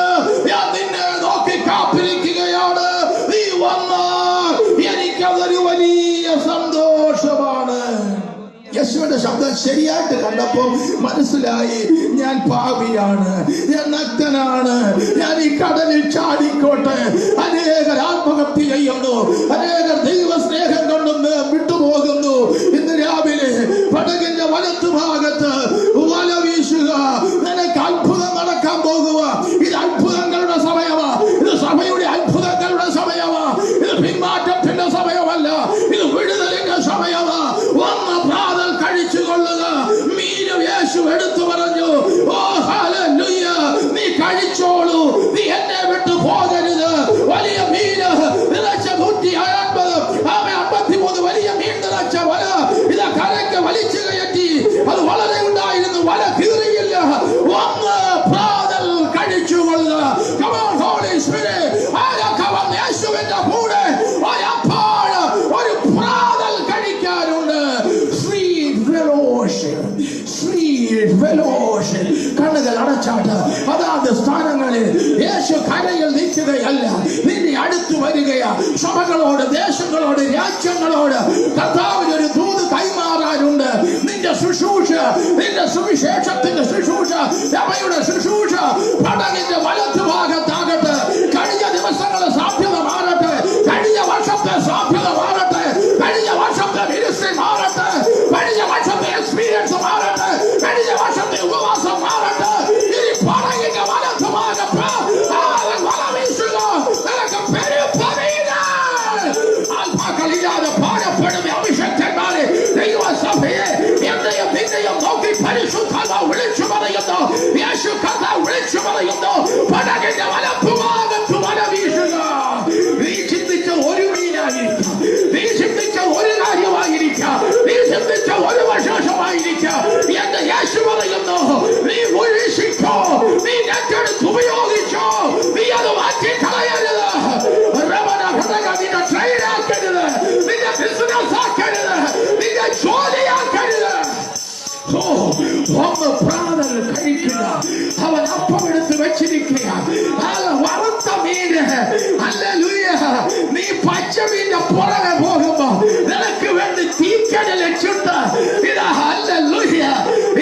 ഞാൻ നിന്നെ നോക്കി കാത്തിരിക്കുകയാണ്, നീ വന്നാൽ എനിക്കതൊരു വലിയ സന്തോഷമാണ്. യേശുവിന്റെ ശബ്ദം ശരിയായിട്ട് കണ്ടപ്പോൾ മനസ്സിലായി, ഞാൻ പാപിയാണ്, ഞാൻ നഗ്നനാണ്, ഞാൻ ഈ കടലിൽ ചാടിക്കോട്ടെ. അനേകർ ആത്മഹത്യ ചെയ്യുന്നു, അനേകർ ദൈവസ്നേഹം കൊണ്ട് വിട്ടുപോകുന്നു. ഇന്ന് രാവിലെ പടകിന്റെ വലത്തു ഭാഗത്ത് വല വീശുക, നിനക്ക് അത്ഭുതം നടക്കാൻ പോകുക. ഇത് അത്ഭുതങ്ങളുടെ സമയമാ, ഇത് സഭയുടെ അത്ഭുതങ്ങളുടെ സമയമാ, ഇത് പിന്മാറ്റത്തിന്റെ സമയമല്ല, ഇത് വിടുതലിന്റെ സമയമാ. വന്ന പ്രാതൽ കഴിച്ചുകൊള്ളുക. മീനും യേശു എടുത്തു പറഞ്ഞു, ഓ ഹല്ലേലൂയ, നീ കഴിച്ചോളൂ, നീ എന്നെ വിട്ടു പോകരുത്. വലിയ മീന് നിറച്ച 153 വലിയ മീൻ നിറച്ച വല ഇത് കരയ്ക്ക് വലിച്ചു കയറ്റി. അത് വളരെ ഉണ്ടായിരുന്നു, വല കീറിയില്ല. വന്ന് പ്രാതൽ കഴിച്ചുകൊള്ളുക. Come on, Holy Spirit. ആരൊക്കെ വന്ന് യേശുവിന്റെ കൂടെ ഒരു പ്രാതൽ കഴിക്കാനുണ്ട്. കണ്ണുകൾ അടച്ചാട്ട് അതാത് സ്ഥാനങ്ങളിൽ യേശു കരയിൽ നിൽക്കുകയല്ല, നിന്നെ അടുത്തു വരികയാ. സഭകളോട്, ദേശങ്ങളോട്, രാജ്യങ്ങളോട് കർത്താവിനൊരു ദൂത് കൈമാറാനുണ്ട്. നിന്റെ ശുശ്രൂഷ, നിന്റെ സുവിശേഷത്തിന്റെ ശുശ്രൂഷ, സഭയുടെ ശുശ്രൂഷ പടകിന്റെ വലത്തു ഭാഗത്താകട്ടെ. കഴിഞ്ഞ ദിവസങ്ങളെ സാധ്യത മാറട്ടെ, കഴിഞ്ഞ വർഷത്തെ സാധ്യത മാറട്ടെ, കഴിഞ്ഞ വർഷത്തെ മിനിസ്ട്രി മാറട്ടെ, കഴിഞ്ഞ വർഷത്തെ എക്സ്പീരിയൻസ് മാറട്ടെ, കഴിഞ്ഞ വർഷത്തെ ഉപവാസം മാറട്ടെ. ഇനി പടകിന്റെ വലത്തു ഭാഗത്ത് വല വീശുക. നിനക്ക് ആത്മാക്കളില്ലാതെ ഭാരപ്പെടുന്ന അഭിഷക്തന്മാരെ, ദൈവസഭയെ എന്നെയും നിന്നെയും നോക്കി പരിശുദ്ധാത്മാവ് വിളിച്ചു പറയുന്നു, യേശു കർത്താവ് വിളിച്ചു പറയുന്നു, പടകിന്റെ വലത്തു ഭാഗത്ത് വല വീശുക. നീ ചിന്തിച്ച ഒരു മീനായിരിക്കാം, നീ ചിന്തിച്ച ഒരു കാര്യമായിരിക്കാം, നീ ചിന്തിച്ച ഒരു വിശേഷമായിരിക്കാം. എന്റെ യേശു പറയുന്നു, നീ വീക്ഷിക്കോ, നീ നെറ്റെടുത്ത് ഉപയോഗിച്ചോ, നീ അത് മാറ്റി കളയരുത്. നിന്റെ ട്രെയിൻ ആക്കരുത്, നിന്റെ ബിസിനസ് ആക്കരുത്, നിന്റെ ജോലിയാക്കരുത്. ഒന്ന് പ്രാതൽ കഴിക്കുക. അവൻ അപ്പം എടുത്ത് വെച്ചിരിക്കുക. വറുത്ത മീന്, ഹല്ലേലൂയ. നീ പച്ചമീന്റെ പുറകെ പോകുമ്പോ നിനക്ക് വേണ്ടി തീക്കടലിട്ടുണ്ട്. ഇതാ ഹല്ലേലൂയ,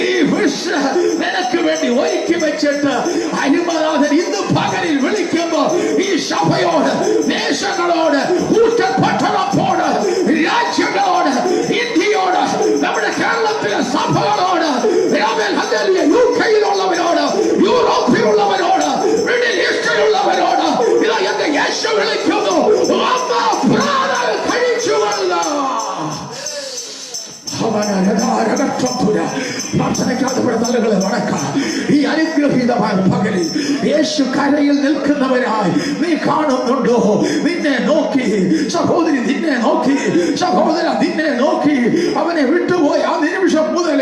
ഈ ഫിഷ് നിനക്ക് വേണ്ടി ഒരുക്കി വെച്ചിട്ട് അരുമനാഥൻ ഇന്ന് പകലിൽ വിളിക്കുമ്പോ ഈ സഭയോട്, ദേശങ്ങളോട്, പട്ടണത്തോട്, രാജ്യങ്ങളോട്, ഇന്ത്യയോട്, നമ്മുടെ കേരളത്തിലെ സഭകളോട്, യുകെയിലുള്ളവരോട്, യൂറോപ്പിലുള്ളവരോട്, മിഡിൽ ഈസ്റ്റിലുള്ളവരോട് ഇതാ എന്റെ യേശു വിളിക്കുന്നു, കഴിച്ചുകൊള്ളുക. പ്രാർത്ഥനയ്ക്കാതെ തലകളെ വണക്കാം. ഈ അനുഗ്രഹീതമായ പകലിൽ യേശു കരയിൽ നിൽക്കുന്നവരായി നീ കാണുന്നുണ്ടോ? നിന്നെ നോക്കി സഹോദരി, നിന്നെ നോക്കി സഹോദര, നിന്നെ നോക്കി അവനെ വിട്ടുപോയി ആ നിമിഷം മുതൽ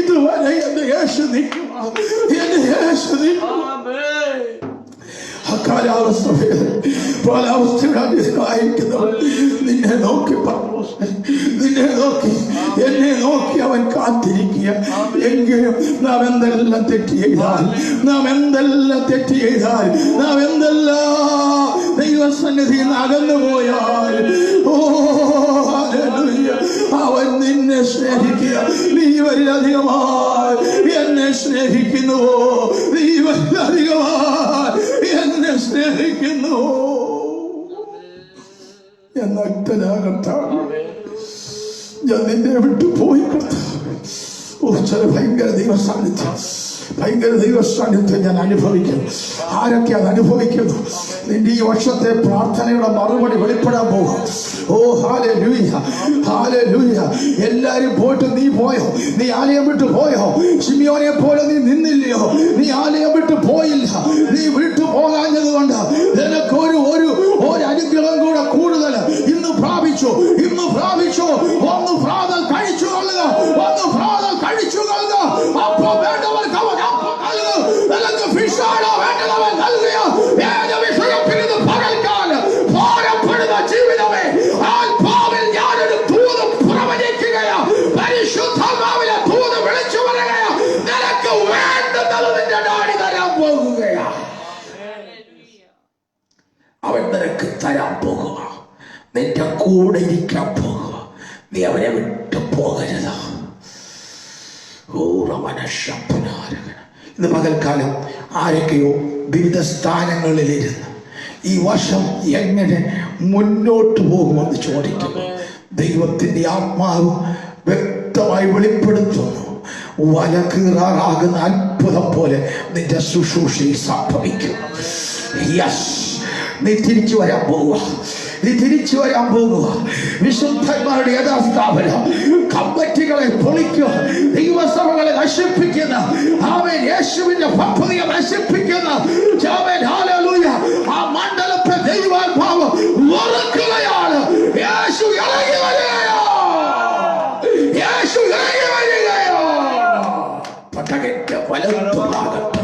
ഇതുവരെ എന്റെ യേശു നിൽക്കും, എന്റെ യേശു നിൽക്കും. കാലാവസ്ഥയായിരിക്കുന്നവർ നിന്നെ നോക്കി പറഞ്ഞു, നിന്നെ നോക്കി, എന്നെ നോക്കി അവൻ കാത്തിരിക്കുക. എങ്കിലും നാം എന്തെല്ലാം തെറ്റ് ചെയ്താൽ, നാം എന്തെല്ലാം തെറ്റ് ചെയ്താൽ, നാം എന്തെല്ലാം ദൈവസന്നിധിയിൽ അകന്നു പോയാൽ, ഓ ഹല്ലേലൂയ, അവൻ നിന്നെ സ്നേഹിക്കുക. നീ വരിലധികമായി എന്നെ സ്നേഹിക്കുന്നുവോ? നീ വരിലധികമായി എന്നെ സ്നേഹിക്കുന്നു. ഞാൻ നഗ്നനാകട്ടെ, ഞാൻ നിന്നെ വിട്ടു പോയി കർത്താവേ. ഓ, ചില ഭയങ്കര ദൈവസാന്നിധ്യം, ഭയങ്കര ദൈവസാന്നിധ്യം ഞാൻ അനുഭവിക്കുന്നു. ആരൊക്കെ അത് അനുഭവിക്കുന്നു? നിന്റെ ഈ വർഷത്തെ പ്രാർത്ഥനയുടെ മറുപടി വെളിപ്പെടാൻ പോകും. ഓ ഹല്ലേലൂയ, ഹല്ലേലൂയ. എല്ലാരും പോയിട്ട് നീ പോയോ? നീ ആലയം വിട്ടു പോയോ? ശിമിയോനെ പോലെ നീ നിന്നില്ലയോ? നീ ആലയം വിട്ടു പോയില്ല. നീ വിട്ടു പോകാഞ്ഞത് കൊണ്ട് നിനക്ക് ഒരു അനുഗ്രഹം കൂടെ കൂടുതൽ ഇന്ന് പ്രാപിച്ചു, ഇന്ന് പ്രാപിച്ചു. ഒന്ന് പ്രാതൽ കഴിച്ചു കൊള്ളുക, ഒന്ന് പ്രാതൽ കഴിച്ചു കൊള്ളുക. അപ്പൊ വേണ്ടവർക്ക് അവൻ അപ്പം നൽകും. നിനക്ക് ഫിഷാണോ വേണ്ടതവൻ നൽകുക. ഏത് വിഷയത്തിൽ ഇത് പകൽക്കാലം ഭാരപ്പെടുന്ന ജീവിതമേ, ആത്മാവിൽ ഞാനൊരു ദൂത് പ്രവചിക്കുകയാ. പരിശുദ്ധാത്മാവിലെ ദൂത് വിളിച്ചു പറയുകയാ. നിനക്ക് വേണ്ടുന്ന മണ്ഡലം നിന്റെ ഡാഡി തരാൻ പോകുകയാ. അവൻ നിനക്ക് തരാൻ പോകുക. നിന്റെ കൂടെ ഇരിക്കാൻ പോകുക. നീ അവനെ വിട്ടു പോകരുത്. ഇന്ന് പകൽക്കാലം ആരൊക്കെയോ വിവിധ സ്ഥാനങ്ങളിലിരുന്ന് ഈ വർഷം എങ്ങനെ മുന്നോട്ട് പോകുമെന്ന് ചോദിക്കുന്നു. ദൈവത്തിന്റെ ആത്മാവ് വ്യക്തമായി വെളിപ്പെടുത്തുന്നു. വല കീറാറാകുന്ന അത്ഭുതം പോലെ നിന്റെ ശുശ്രൂഷയിൽ സംഭവിക്കും. യെസ്, നീ തിരിച്ചു വരാൻ പോവുക. നീ തിരിച്ചു വരാൻ പോകുക. വിശുദ്ധന്മാരുടെ യഥാസ്ഥാപനം, കമ്മിറ്റികളെ പൊളിക്കുക, ദൈവസഭകളെ നശിപ്പിക്കുന്ന, ആമേൻ, യേശുവിന്റെ പദ്ധതിയെ നശിപ്പിക്കുന്ന, ആമേൻ, ഹല്ലേലൂയ, ആ മണ്ഡലത്തെ ദൈവാത്മാവ് വറുക്കുകയാണ്. യേശു ഇറങ്ങി വരികയോ, യേശു ഇറങ്ങി വരികയോ. പട്ടകന്റെ വലത്തുഭാഗത്ത്,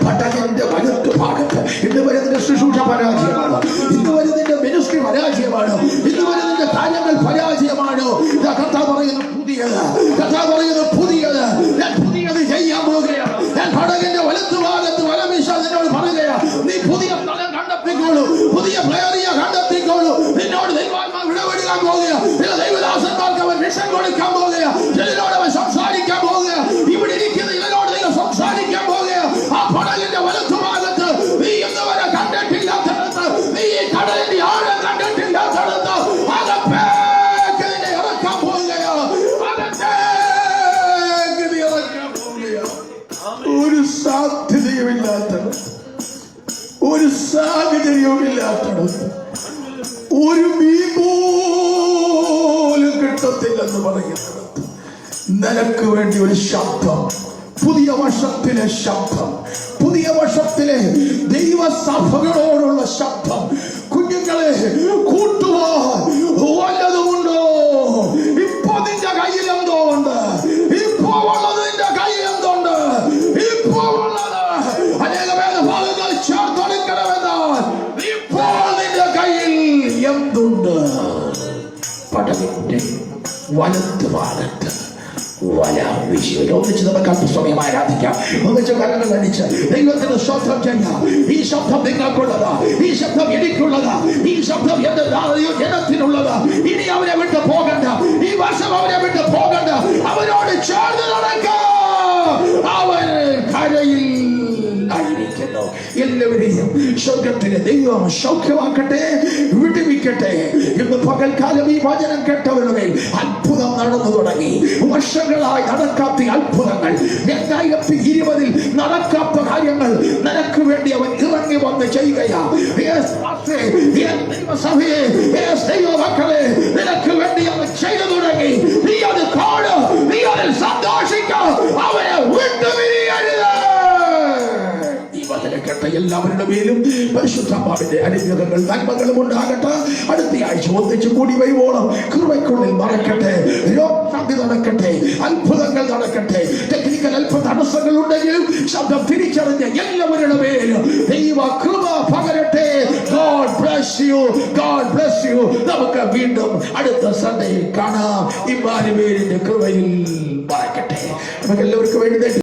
പട്ടകന്റെ വലത്തുഭാഗത്ത് ഇന്ന് വരുന്നതിന്റെ ശുശ്രൂഷ പരാജയമാണ്. ഇന്ന് വരുന്നതിന്റെ മിനിസ്ട്രി പരാജയമാണ്. ഇന്ന് വരുന്നതിന്റെ കാര്യങ്ങൾ പരാജയമാണ്. കർത്താവ് പറയുന്നു പുതിയത്, കർത്താവ് പറയുന്നു പുതിയത്. ഞാൻ പുതിയത് ചെയ്യാൻ പോകുകയാണ്. ഞാൻ പടകിന്റെ വലത്തുഭാഗത്ത് വലമീശ നിന്നോട് പറയുകയാണ്, നീ പുതിയ സ്ഥലം കണ്ടെത്തിക്കോളൂ, പുതിയ പ്രേരിയ കണ്ടെത്തിക്കോളൂ. നിന്നോട് ദൈവാത്മാവ് ഇടപെടാൻ പോകുകയാണ്. ചില ദൈവദാസന്മാർക്ക് അവൻ വിഷം കൊടുക്കാൻ പോകുകയാണ്. ചിലരോട് അവൻ സംസാരിക്കാൻ പോകുകയാണ്. ഇവിടെ ഇരിക്കുന്ന ഇവരോട് നിങ്ങൾ സംസാരിക്കാൻ പോകുകയാണ്. ആ പടകിന്റെ വലത്തുഭാഗത്ത് നീ ഇന്നുവരെ കണ്ടിട്ടില്ലാത്തടത്ത്, നീ ഈ കടലിന്റെ ആഴം കണ്ടിട്ടില്ലാത്തടത്ത് അകത്തേക്ക് നിന്നെ ഇറക്കാൻ പോവുകയാണ്. അകത്തേക്ക് നീ ഇറക്കാൻ പോവുകയാണ്. ഒരു സാധ്യതയുമില്ലാത്തടത്ത്, ഒരു സാഹചര്യവുമില്ലാത്തടത്ത്, ഒരു മീൻ പോലും കിട്ടത്തില്ലെന്ന് പറയുന്നിടത്ത് നിനക്ക് വേണ്ടി ഒരു ശബ്ദം, പുതിയ വർഷത്തിലെ ശബ്ദം, പുതിയ വർഷത്തിലെ ദൈവസഭകളോടുള്ള ശബ്ദം. കുഞ്ഞുങ്ങളെ കൂട്ടുവാൻ വല്ലതുമുണ്ടോ? ഇപ്പൊ നിന്റെ കയ്യിൽ എന്തോ ഉണ്ട്. ഇപ്പൊ ഉള്ളത് നിന്റെ കയ്യിൽ എന്തുണ്ട്? ഇപ്പൊ ഉള്ളത് അനേക വേദഭാഗങ്ങൾ ചേർത്തെടുക്കണമെന്നാൽ ഇപ്പോൾ നിന്റെ കയ്യിൽ എന്തുണ്ട്? പടകിന്റെ വലത്ത് ഭാഗത്ത് വല വീശി. ഒന്നിച്ച് നമുക്ക് അല്പസമയം ആരാധിക്കാം. ഒന്നിച്ച് കരങ്ങൾ അടിച്ച് ദൈവത്തിന് സ്വന്തം ചെയ്യാം. ഈ ശബ്ദം നിങ്ങൾക്കുള്ളതാ, ഈ ശബ്ദം എനിക്കുള്ളതാ, ഈ ശബ്ദം എന്റെ ജനത്തിനുള്ളതാ. ഇനി അവരെ വിട്ട് പോകണ്ട, ഈ വർഷം അവരെ വിട്ട് പോകണ്ട. അവരോട് ചേർന്ന് നടക്കാം. അവൻ കരയിൽ ആയിരിക്കുന്നു. എല്ലാവരെയും സ്വർഗത്തിലെ ദൈവം സൗഖ്യമാക്കട്ടെ, വിടുവിക്കട്ടെ. ഇന്ന് പകൽക്കാലം ഈ വചനം കേട്ടവരുടെ അത്ഭുതം നടന്നു തുടങ്ങി. വർഷങ്ങളായി നടക്കാത്ത അത്ഭുതങ്ങൾ, 2020 നടക്കാത്ത കാര്യങ്ങൾ നിനക്ക് വേണ്ടി അവൻ ഇറങ്ങി വന്ന് ചെയ്യുകയാ. ദൈവസഭയെ, ദൈവമക്കളെ, നിനക്ക് വേണ്ടി അവൻ ചെയ്തു തുടങ്ങി. നീ അത് കാണു, നീ അതിൽ സന്തോഷിക്കാം. അവനെ വിട്ടുപിരിയരുത്. കേട്ട എല്ലാവരുടെ മേലും പരിശുദ്ധാത്മാവിന്റെ അനുഗ്രഹങ്ങൾ നന്മകളും ഉണ്ടാകട്ടെ. അടുത്ത ആഴ്ച ഒന്നിച്ചു കൂടി വരുവോളം കൃപയ്ക്കുള്ളിൽ മറക്കട്ടെ. രോഗശാന്തി നടക്കട്ടെ, അത്ഭുതങ്ങൾ നടക്കട്ടെ. ടെക്നിക്കൽ അല്പ തടസ്സങ്ങൾ ഉണ്ടെങ്കിലും ശബ്ദം തിരിച്ചറിഞ്ഞ എല്ലാവരുടെ മേലും ദൈവ കൃപ പകരട്ടെ. God bless you, God bless you. നമുക്ക് വീണ്ടും അടുത്ത സൺഡേയിൽ കാണാം. ഇമ്മാനുവേലിന്റെ കൃപയിൽ മറക്കട്ടെ. നമുക്ക് എല്ലാവർക്കും വേണ്ടി